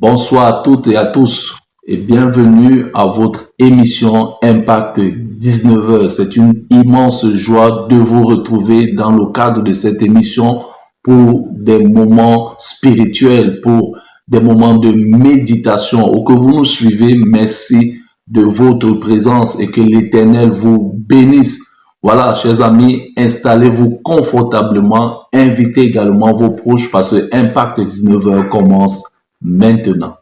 Bonsoir à toutes et à tous et bienvenue à votre émission Impact 19h. C'est une immense joie de vous retrouver dans le cadre de cette émission pour des moments spirituels, pour des moments de méditation. Où que vous nous suivez, merci de votre présence et que l'Éternel vous bénisse. Voilà, chers amis, installez-vous confortablement, invitez également vos proches parce que Impact 19h commence maintenant.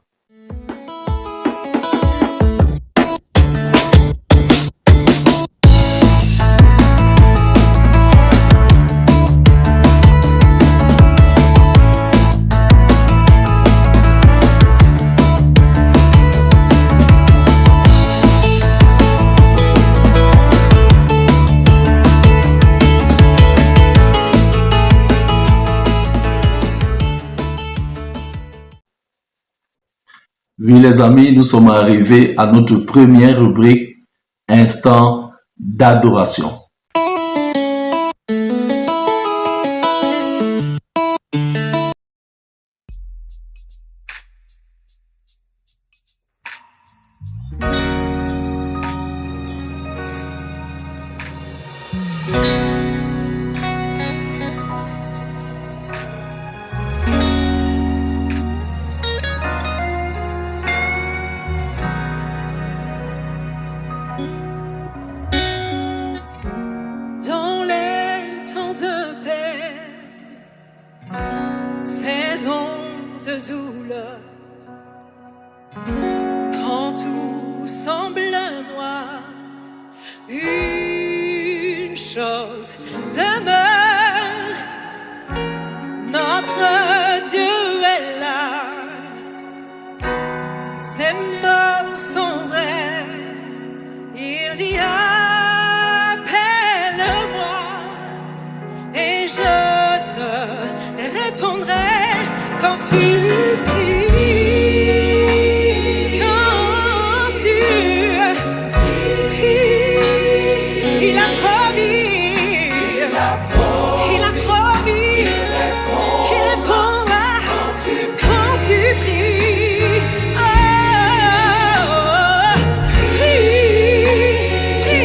Oui, les amis, nous sommes arrivés à notre première rubrique, Instant d'adoration. Dans les temps de paix, saison de douleur, quand tout semble noir, une chose demeure, notre Dieu est là, ses mots sont vrais, il dit et je te répondrai quand tu pries, quand tu pries. Il a promis qu'il répondra quand tu pries. Oh, prie, prie.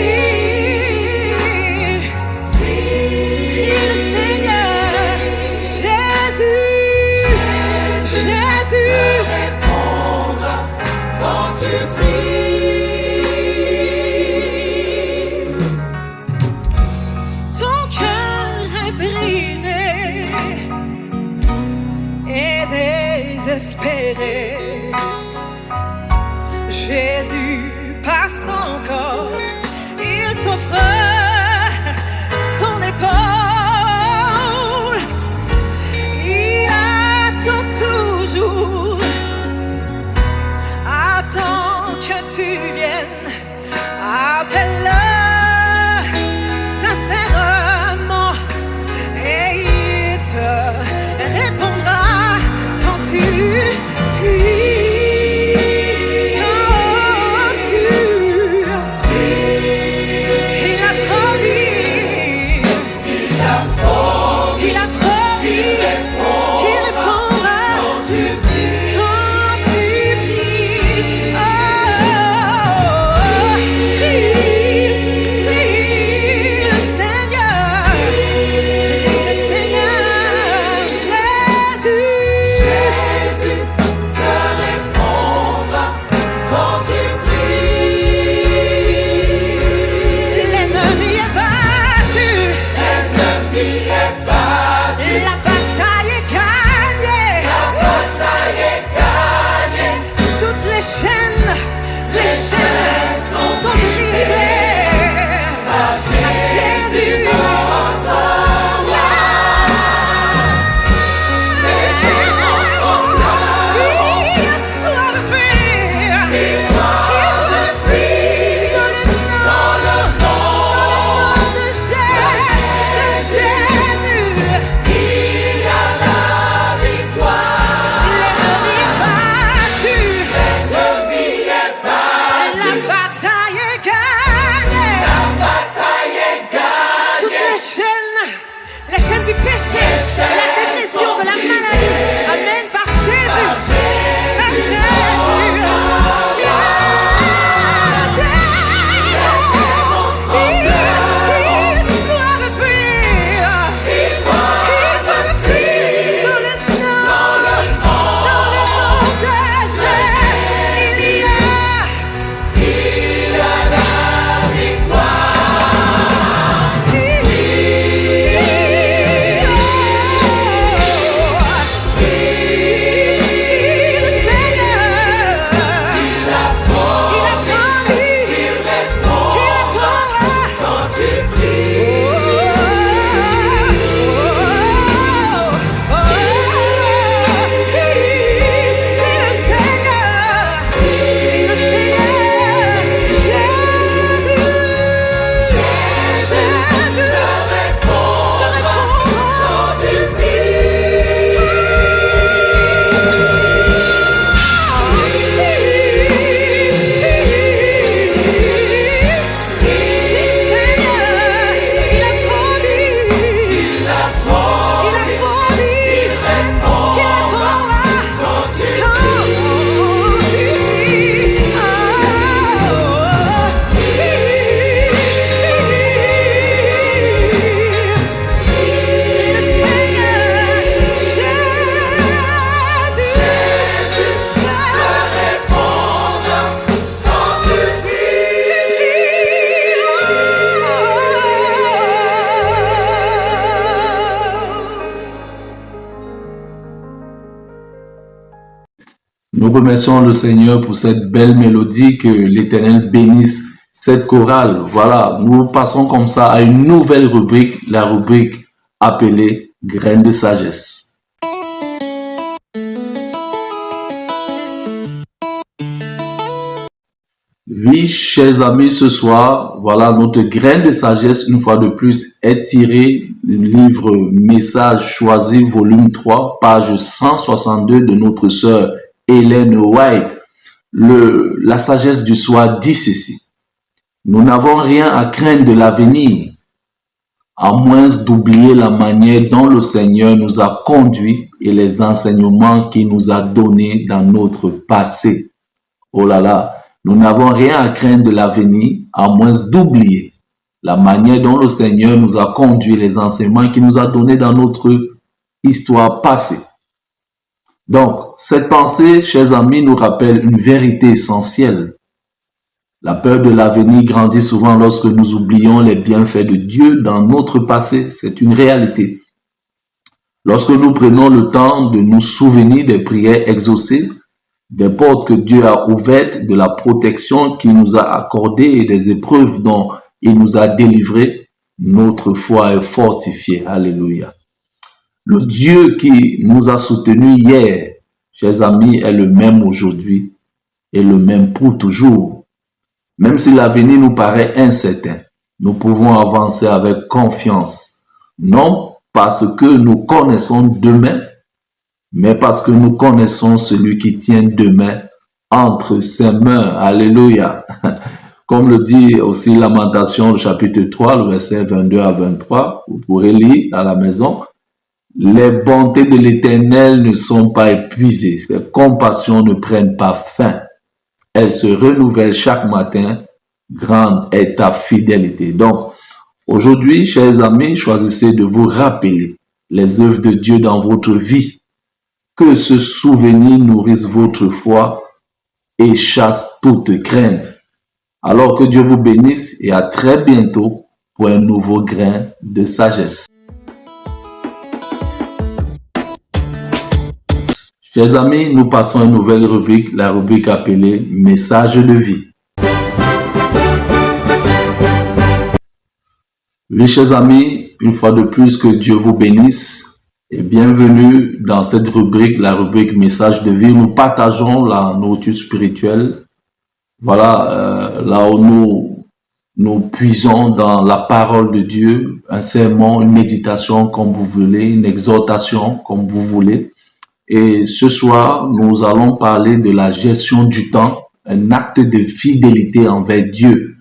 Nous remercions le Seigneur pour cette belle mélodie, que l'Éternel bénisse cette chorale. Voilà, nous passons comme ça à une nouvelle rubrique, la rubrique appelée Graines de sagesse. Oui, chers amis, ce soir, voilà, notre graine de sagesse, une fois de plus, est tirée du livre Message choisi, volume 3, page 162 de notre sœur Ellen White. La sagesse du soir dit ceci: nous n'avons rien à craindre de l'avenir, à moins d'oublier la manière dont le Seigneur nous a conduits et les enseignements qu'il nous a donnés dans notre passé. Oh là là! Nous n'avons rien à craindre de l'avenir, à moins d'oublier la manière dont le Seigneur nous a conduit, les enseignements qu'il nous a donnés dans notre histoire passée. Donc, cette pensée, chers amis, nous rappelle une vérité essentielle. La peur de l'avenir grandit souvent lorsque nous oublions les bienfaits de Dieu dans notre passé. C'est une réalité. Lorsque nous prenons le temps de nous souvenir des prières exaucées, des portes que Dieu a ouvertes, de la protection qu'il nous a accordée et des épreuves dont il nous a délivrés, notre foi est fortifiée. Alléluia. Le Dieu qui nous a soutenus hier, chers amis, est le même aujourd'hui et le même pour toujours. Même si l'avenir nous paraît incertain, nous pouvons avancer avec confiance, non parce que nous connaissons demain, mais parce que nous connaissons celui qui tient demain entre ses mains. Alléluia. Comme le dit aussi Lamentation, le chapitre 3, le verset 22 à 23, vous pourrez lire à la maison. Les bontés de l'Éternel ne sont pas épuisées, ses compassions ne prennent pas fin. Elles se renouvellent chaque matin, grande est ta fidélité. Donc, aujourd'hui, chers amis, choisissez de vous rappeler les œuvres de Dieu dans votre vie. Que ce souvenir nourrisse votre foi et chasse toute crainte. Alors que Dieu vous bénisse et à très bientôt pour un nouveau grain de sagesse. Chers amis, nous passons à une nouvelle rubrique, la rubrique appelée Message de vie. Oui, chers amis, une fois de plus, que Dieu vous bénisse. Et bienvenue dans cette rubrique, la rubrique Message de vie. Nous partageons la nourriture spirituelle. Voilà, là où nous puisons dans la parole de Dieu, un sermon, une méditation comme vous voulez, une exhortation comme vous voulez. Et ce soir, nous allons parler de la gestion du temps, un acte de fidélité envers Dieu.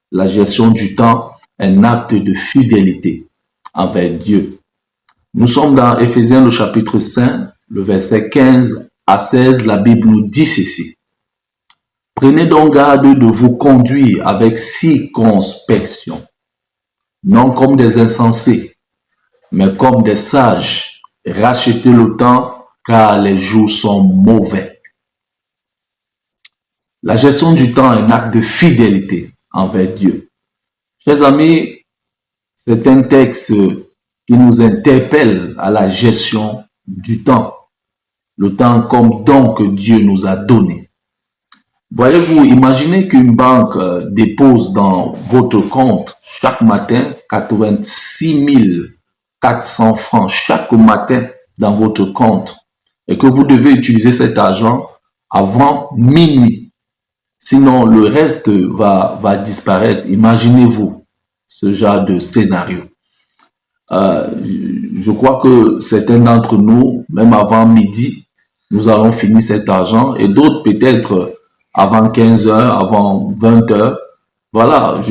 La gestion du temps, un acte de fidélité envers Dieu. Nous sommes dans Éphésiens, le chapitre 5, le verset 15 à 16. La Bible nous dit ceci: prenez donc garde de vous conduire avec circonspection, non comme des insensés, mais comme des sages. Rachetez le temps, car les jours sont mauvais. La gestion du temps est un acte de fidélité envers Dieu. Chers amis, c'est un texte qui nous interpelle à la gestion du temps. Le temps comme don que Dieu nous a donné. Voyez-vous, imaginez qu'une banque dépose dans votre compte chaque matin 86 400 francs chaque matin dans votre compte et que vous devez utiliser cet argent avant minuit. Sinon, le reste va disparaître. Imaginez-vous ce genre de scénario. Je crois que certains d'entre nous, même avant midi, nous allons finir cet argent et d'autres peut-être avant 15 heures, avant 20 heures. Voilà,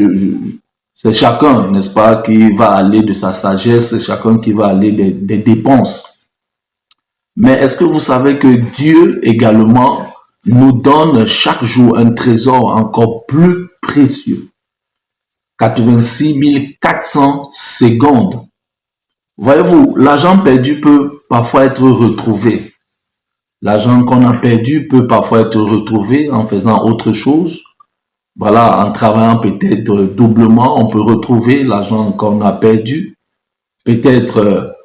c'est chacun, n'est-ce pas, qui va aller de sa sagesse, c'est chacun qui va aller des dépenses. Mais est-ce que vous savez que Dieu également nous donne chaque jour un trésor encore plus précieux? 86 400 secondes. Voyez-vous, l'argent perdu peut parfois être retrouvé. L'argent qu'on a perdu peut parfois être retrouvé en faisant autre chose. Voilà, en travaillant peut-être doublement, on peut retrouver l'argent qu'on a perdu. Peut-être,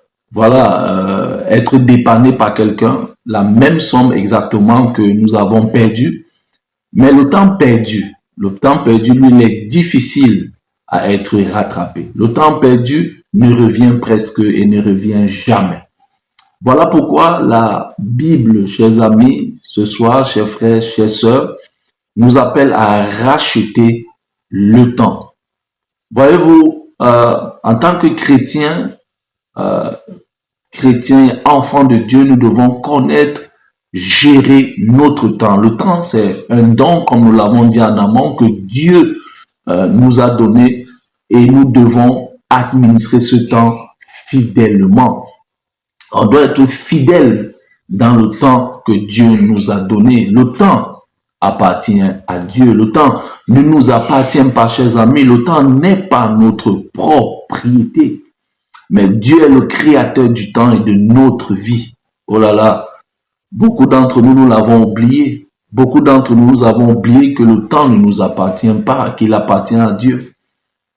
être dépanné par quelqu'un. la même somme exactement que nous avons perdu. Mais le temps perdu, lui, il est difficile à être rattrapé. Le temps perdu ne revient presque et ne revient jamais. Voilà pourquoi la Bible, chers amis, ce soir, chers frères, chers sœurs, nous appelle à racheter le temps. Voyez-vous, en tant que chrétiens, enfants de Dieu, nous devons connaître, gérer notre temps. Le temps, c'est un don, comme nous l'avons dit en amont, que Dieu nous a donné et nous devons administrer ce temps fidèlement. On doit être fidèle dans le temps que Dieu nous a donné. Le temps appartient à Dieu. Le temps ne nous appartient pas, chers amis. Le temps n'est pas notre propriété. Mais Dieu est le créateur du temps et de notre vie. Oh là là, beaucoup d'entre nous, nous l'avons oublié. Beaucoup d'entre nous, nous avons oublié que le temps ne nous appartient pas, qu'il appartient à Dieu.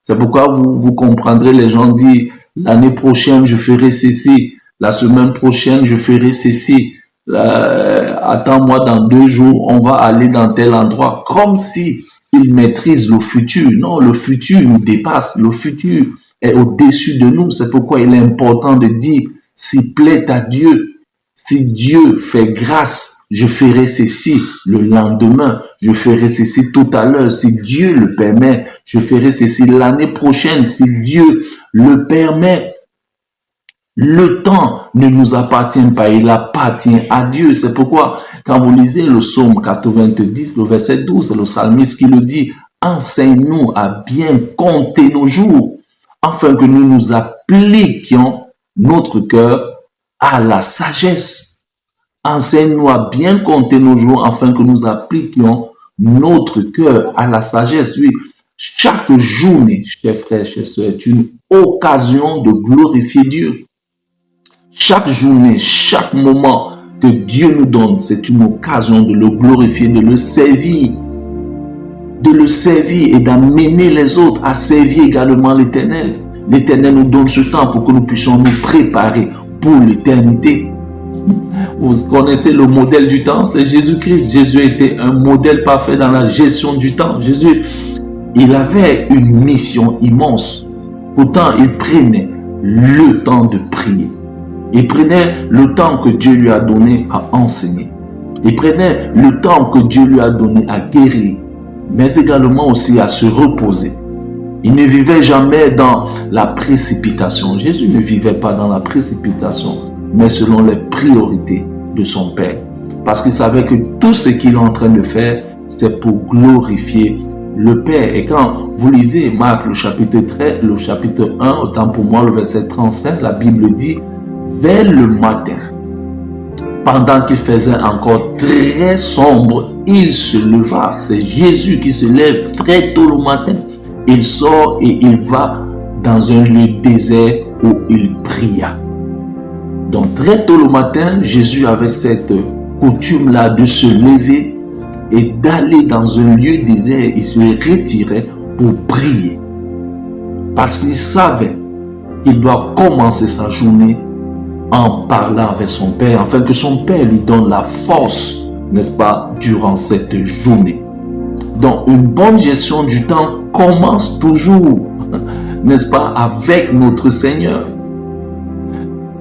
C'est pourquoi vous comprendrez, les gens disent, l'année prochaine, je ferai ceci. La semaine prochaine, je ferai ceci. Attends-moi, dans 2 jours, on va aller dans tel endroit. Comme si ils maîtrisent le futur. Non, le futur nous dépasse. Le futur est au-dessus de nous. C'est pourquoi il est important de dire, s'il plaît à Dieu, si Dieu fait grâce, je ferai ceci le lendemain, je ferai ceci tout à l'heure, si Dieu le permet, je ferai ceci l'année prochaine, si Dieu le permet. Le temps ne nous appartient pas, il appartient à Dieu. C'est pourquoi, quand vous lisez le psaume 90, le verset 12, le psalmiste qui le dit, enseigne-nous à bien compter nos jours, afin que nous nous appliquions notre cœur à la sagesse. Enseigne-nous à bien compter nos jours, afin que nous appliquions notre cœur à la sagesse. Oui, chaque journée, chers frères, chers sœurs, est une occasion de glorifier Dieu. Chaque journée, chaque moment que Dieu nous donne, c'est une occasion de le glorifier, de le servir et d'amener les autres à servir également l'Éternel. L'Éternel nous donne ce temps pour que nous puissions nous préparer pour l'éternité. Vous connaissez le modèle du temps, c'est Jésus-Christ. Jésus était un modèle parfait dans la gestion du temps. Jésus, il avait une mission immense. Pourtant, il prenait le temps de prier. Il prenait le temps que Dieu lui a donné à enseigner. Il prenait le temps que Dieu lui a donné à guérir, mais également aussi à se reposer. Il ne vivait jamais dans la précipitation. Jésus ne vivait pas dans la précipitation, mais selon les priorités de son Père. Parce qu'il savait que tout ce qu'il est en train de faire, c'est pour glorifier le Père. Et quand vous lisez Marc le chapitre 1, autant pour moi le verset 35, la Bible dit, vers le matin, pendant qu'il faisait encore très sombre, il se leva. C'est Jésus qui se lève très tôt le matin. Il sort et il va dans un lieu désert où il pria. Donc très tôt le matin, Jésus avait cette coutume-là de se lever et d'aller dans un lieu désert. Il se retirait pour prier. Parce qu'il savait qu'il doit commencer sa journée en parlant avec son Père, afin que son Père lui donne la force, n'est-ce pas, durant cette journée. Donc, une bonne gestion du temps commence toujours, n'est-ce pas, avec notre Seigneur.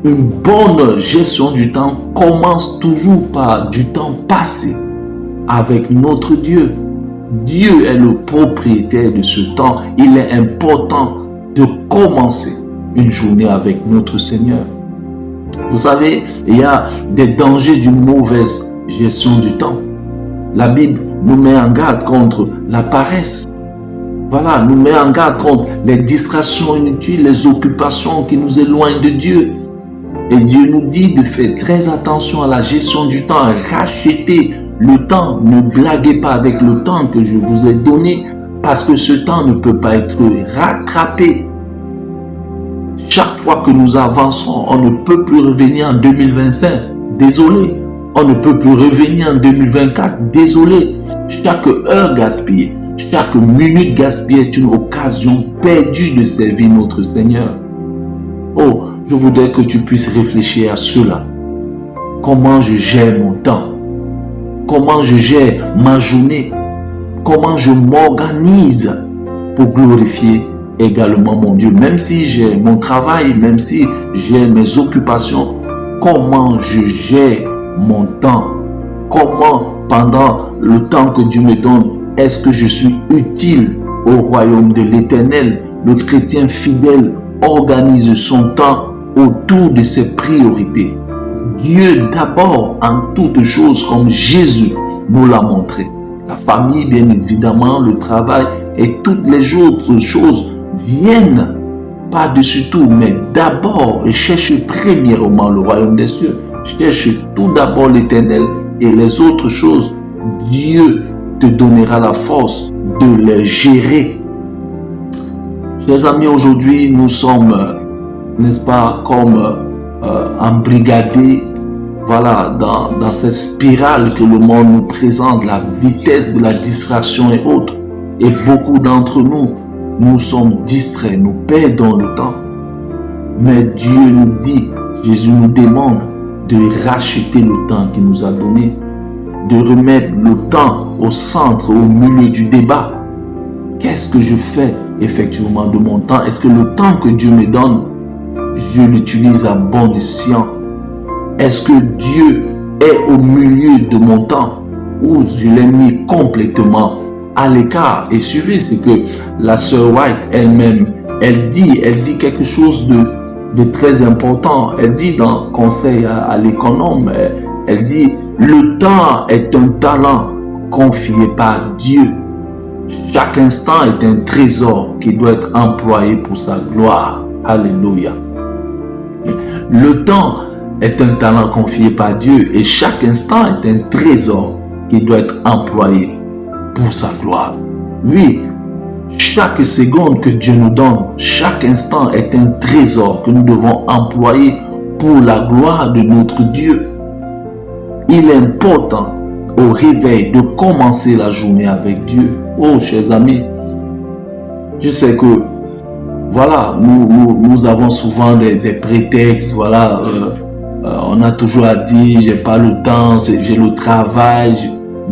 Une bonne gestion du temps commence toujours par du temps passé avec notre Dieu. Dieu est le propriétaire de ce temps. Il est important de commencer une journée avec notre Seigneur. Vous savez, il y a des dangers d'une mauvaise gestion du temps. La Bible nous met en garde contre la paresse. Voilà, nous met en garde contre les distractions inutiles, les occupations qui nous éloignent de Dieu. Et Dieu nous dit de faire très attention à la gestion du temps, rachetez le temps. Ne blaguez pas avec le temps que je vous ai donné, parce que ce temps ne peut pas être rattrapé. Chaque fois que nous avançons, on ne peut plus revenir en 2025. Désolé. On ne peut plus revenir en 2024. Désolé. Chaque heure gaspillée, chaque minute gaspillée est une occasion perdue de servir notre Seigneur. Oh, je voudrais que tu puisses réfléchir à cela. comment je gère mon temps, comment je gère ma journée, comment je m'organise pour glorifier également mon Dieu. Même si j'ai mon travail, même si j'ai mes occupations, comment je gère mon temps, comment pendant le temps que Dieu me donne, est-ce que je suis utile au royaume de l'Éternel? Le chrétien fidèle organise son temps autour de ses priorités. Dieu d'abord en toutes choses, comme Jésus nous l'a montré. La famille, bien évidemment, le travail et toutes les autres choses viennent par-dessus tout, mais d'abord, cherche premièrement le royaume des cieux. Cherche tout d'abord l'Éternel et les autres choses, Dieu te donnera la force de les gérer. Chers amis, aujourd'hui, nous sommes, n'est-ce pas, comme embrigadés, voilà, dans cette spirale que le monde nous présente, la vitesse de la distraction et autres. Et beaucoup d'entre nous, nous sommes distraits, nous perdons le temps. Mais Dieu nous dit, Jésus nous demande de racheter le temps qu'il nous a donné, de remettre le temps au centre, au milieu du débat. Qu'est-ce que je fais effectivement de mon temps? Est-ce que le temps que Dieu me donne, je l'utilise à bon escient? Est-ce que Dieu est au milieu de mon temps ou je l'ai mis complètement à l'écart? Et suivez ce que la sœur White elle-même, elle dit quelque chose de très important. Elle dit dans Conseil à l'économe, elle dit, le temps est un talent confié par Dieu. Chaque instant est un trésor qui doit être employé pour sa gloire. Alléluia. Le temps est un talent confié par Dieu et chaque instant est un trésor qui doit être employé pour sa gloire. Oui, chaque seconde que Dieu nous donne, chaque instant est un trésor que nous devons employer pour la gloire de notre Dieu. Il est important au réveil de commencer la journée avec Dieu. Oh, chers amis, je sais que, voilà, nous avons souvent des prétextes, voilà, on a toujours à dire, j'ai pas le temps, j'ai le travail.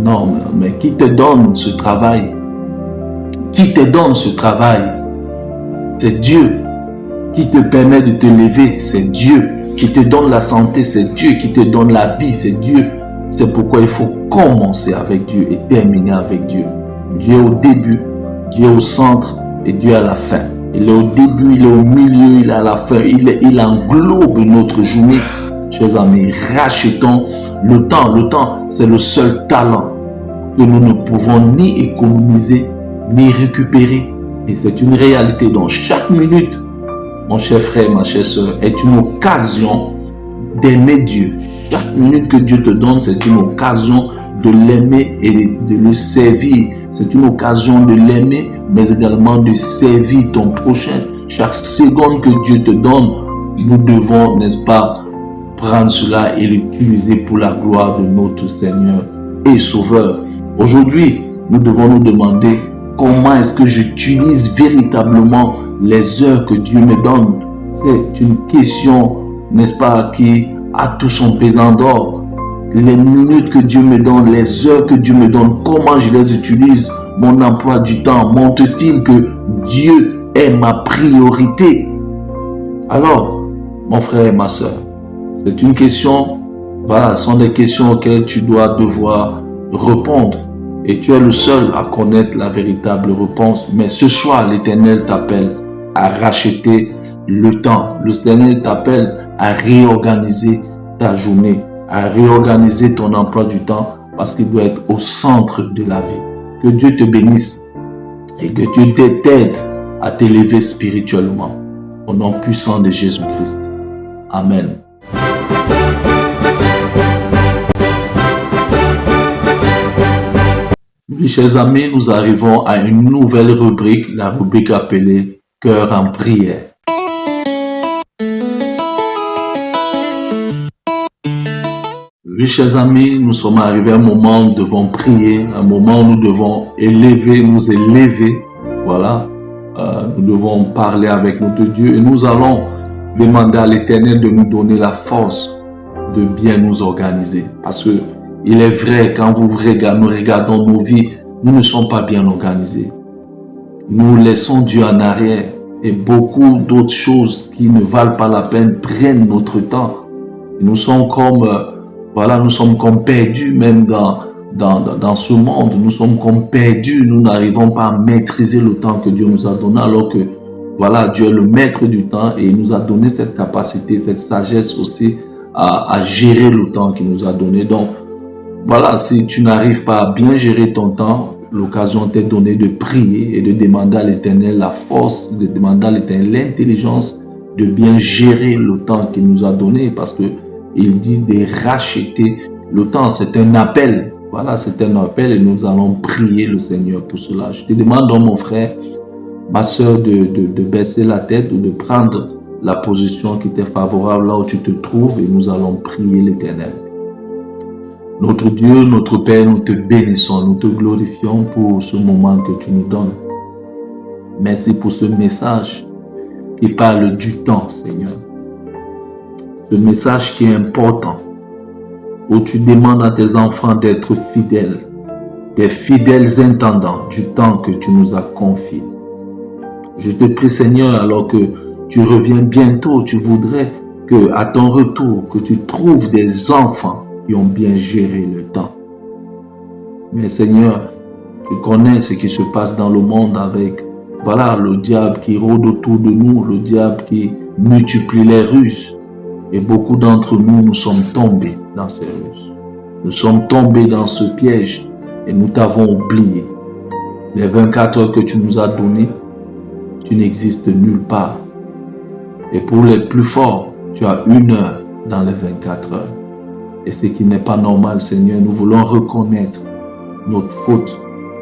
Non, mais qui te donne ce travail? Qui te donne ce travail? C'est Dieu. Qui te permet de te lever? C'est Dieu. Qui te donne la santé? C'est Dieu. Qui te donne la vie? C'est Dieu. C'est pourquoi il faut commencer avec Dieu et terminer avec Dieu. Dieu est au début, Dieu est au centre et Dieu est à la fin. Il est au début, il est au milieu, il est à la fin. Il englobe notre journée. Chers amis, rachetons le temps. Le temps, c'est le seul talent que nous ne pouvons ni économiser, ni récupérer. Et c'est une réalité. Donc, chaque minute, mon cher frère, ma chère soeur, est une occasion d'aimer Dieu. Chaque minute que Dieu te donne, c'est une occasion de l'aimer et de le servir. C'est une occasion de l'aimer, mais également de servir ton prochain. Chaque seconde que Dieu te donne, nous devons, n'est-ce pas, prendre cela et l'utiliser pour la gloire de notre Seigneur et Sauveur. Aujourd'hui, nous devons nous demander comment est-ce que j'utilise véritablement les heures que Dieu me donne. C'est une question, n'est-ce pas, qui a tout son pesant d'or. Les minutes que Dieu me donne, les heures que Dieu me donne, comment je les utilise, mon emploi du temps, montre-t-il que Dieu est ma priorité? Alors, mon frère et ma soeur, c'est une question, voilà, ce sont des questions auxquelles tu dois devoir répondre. Et tu es le seul à connaître la véritable réponse. Mais ce soir, l'Éternel t'appelle à racheter le temps. L'Éternel t'appelle à réorganiser ta journée, à réorganiser ton emploi du temps parce qu'il doit être au centre de la vie. Que Dieu te bénisse et que Dieu t'aide à t'élever spirituellement. Au nom puissant de Jésus-Christ. Amen. Oui, chers amis, nous arrivons à une nouvelle rubrique, la rubrique appelée « Cœur en prière ». Oui, chers amis, nous sommes arrivés à un moment où nous devons prier, un moment où nous devons nous élever. Voilà, nous devons parler avec notre Dieu et nous allons demander à l'Éternel de nous donner la force de bien nous organiser. Parce que il est vrai, quand nous regardons nos vies, nous ne sommes pas bien organisés. Nous laissons Dieu en arrière et beaucoup d'autres choses qui ne valent pas la peine prennent notre temps. Et nous sommes comme perdus même dans ce monde. Nous sommes comme perdus. Nous n'arrivons pas à maîtriser le temps que Dieu nous a donné, alors que Dieu est le maître du temps et il nous a donné cette capacité, cette sagesse aussi à gérer le temps qu'il nous a donné. Donc, si tu n'arrives pas à bien gérer ton temps, l'occasion t'est donnée de prier et de demander à l'Éternel la force, de demander à l'Éternel l'intelligence de bien gérer le temps qu'il nous a donné, parce que il dit de racheter le temps. C'est un appel. C'est un appel et nous allons prier le Seigneur pour cela. Je te demande donc, mon frère, ma soeur, de baisser la tête ou de prendre la position qui t'est favorable là où tu te trouves et nous allons prier l'Éternel. Notre Dieu, notre Père, nous te bénissons, nous te glorifions pour ce moment que tu nous donnes. Merci pour ce message qui parle du temps, Seigneur. Ce message qui est important, où tu demandes à tes enfants d'être fidèles, des fidèles intendants du temps que tu nous as confié. Je te prie, Seigneur, alors que tu reviens bientôt, tu voudrais que, à ton retour, que tu trouves des enfants qui ont bien géré le temps. Mais Seigneur, tu connais ce qui se passe dans le monde avec, le diable qui rôde autour de nous, le diable qui multiplie les ruses. Et beaucoup d'entre nous, nous sommes tombés dans ces ruses. Nous sommes tombés dans ce piège et nous t'avons oublié. Les 24 heures que tu nous as données, tu n'existes nulle part. Et pour les plus forts, tu as 1 heure dans les 24 heures. Et ce qui n'est pas normal, Seigneur, nous voulons reconnaître notre faute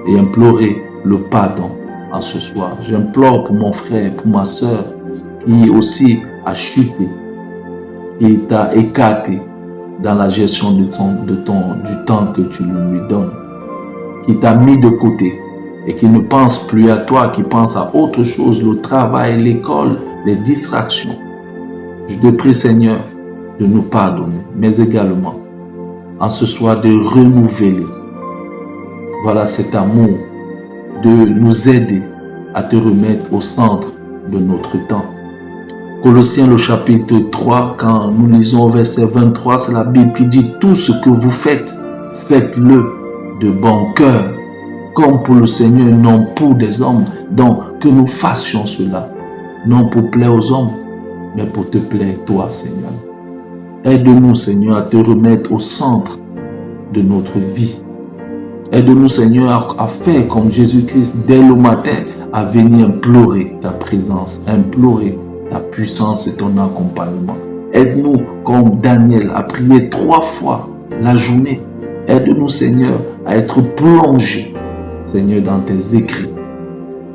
et implorer le pardon en ce soir. J'implore pour mon frère, pour ma soeur, qui aussi a chuté, qui t'a écarté dans la gestion du temps que tu lui donnes, qui t'a mis de côté et qui ne pense plus à toi, qui pense à autre chose, le travail, l'école, les distractions. Je te prie, Seigneur, de nous pardonner, mais également, en ce soir, de renouveler, cet amour, de nous aider à te remettre au centre de notre temps. Colossiens, le chapitre 3, quand nous lisons au verset 23, c'est la Bible qui dit « Tout ce que vous faites, faites-le de bon cœur, comme pour le Seigneur, non pour des hommes. » Donc, que nous fassions cela, non pour plaire aux hommes, mais pour te plaire toi, Seigneur. Aide-nous, Seigneur, à te remettre au centre de notre vie. Aide-nous, Seigneur, à faire comme Jésus-Christ dès le matin, à venir implorer ta présence, implorer ta puissance et ton accompagnement. Aide-nous, comme Daniel, à prier 3 fois la journée. Aide-nous, Seigneur, à être plongé, Seigneur, dans tes écrits.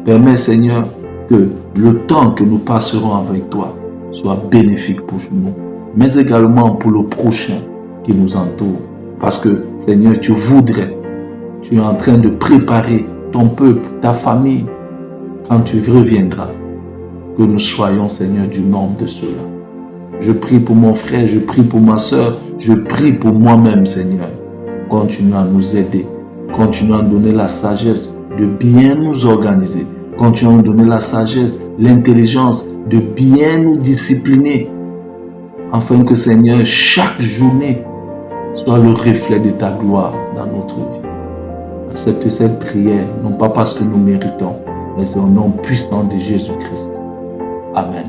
Permets, Seigneur, que le temps que nous passerons avec toi soit bénéfique pour nous, mais également pour le prochain qui nous entoure. Parce que, Seigneur, tu es en train de préparer ton peuple, ta famille, quand tu reviendras, que nous soyons, Seigneur, du nombre de ceux-là. Je prie pour mon frère, je prie pour ma soeur, je prie pour moi-même, Seigneur. Continue à nous aider, continue à nous donner la sagesse de bien nous organiser, continue à nous donner la sagesse, l'intelligence de bien nous discipliner, afin que, Seigneur, chaque journée soit le reflet de ta gloire dans notre vie. Accepte cette prière, non pas parce que nous méritons, mais c'est au nom puissant de Jésus-Christ. Amen.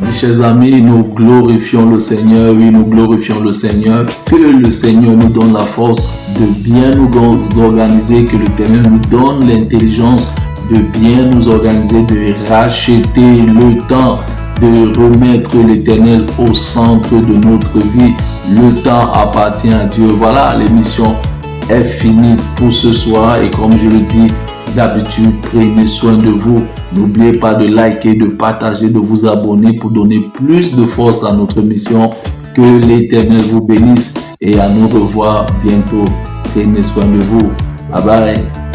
Mes chers amis, nous glorifions le Seigneur, oui, nous glorifions le Seigneur. Que le Seigneur nous donne la force de bien nous organiser, que l'Éternel nous donne l'intelligence de bien nous organiser, de racheter le temps, de remettre l'Éternel au centre de notre vie. Le temps appartient à Dieu. Voilà, l'émission est finie pour ce soir et comme je le dis d'habitude, prenez soin de vous. N'oubliez pas de liker, de partager, de vous abonner pour donner plus de force à notre mission. Que l'Éternel vous bénisse et à nous revoir bientôt. Prenez soin de vous. Bye bye.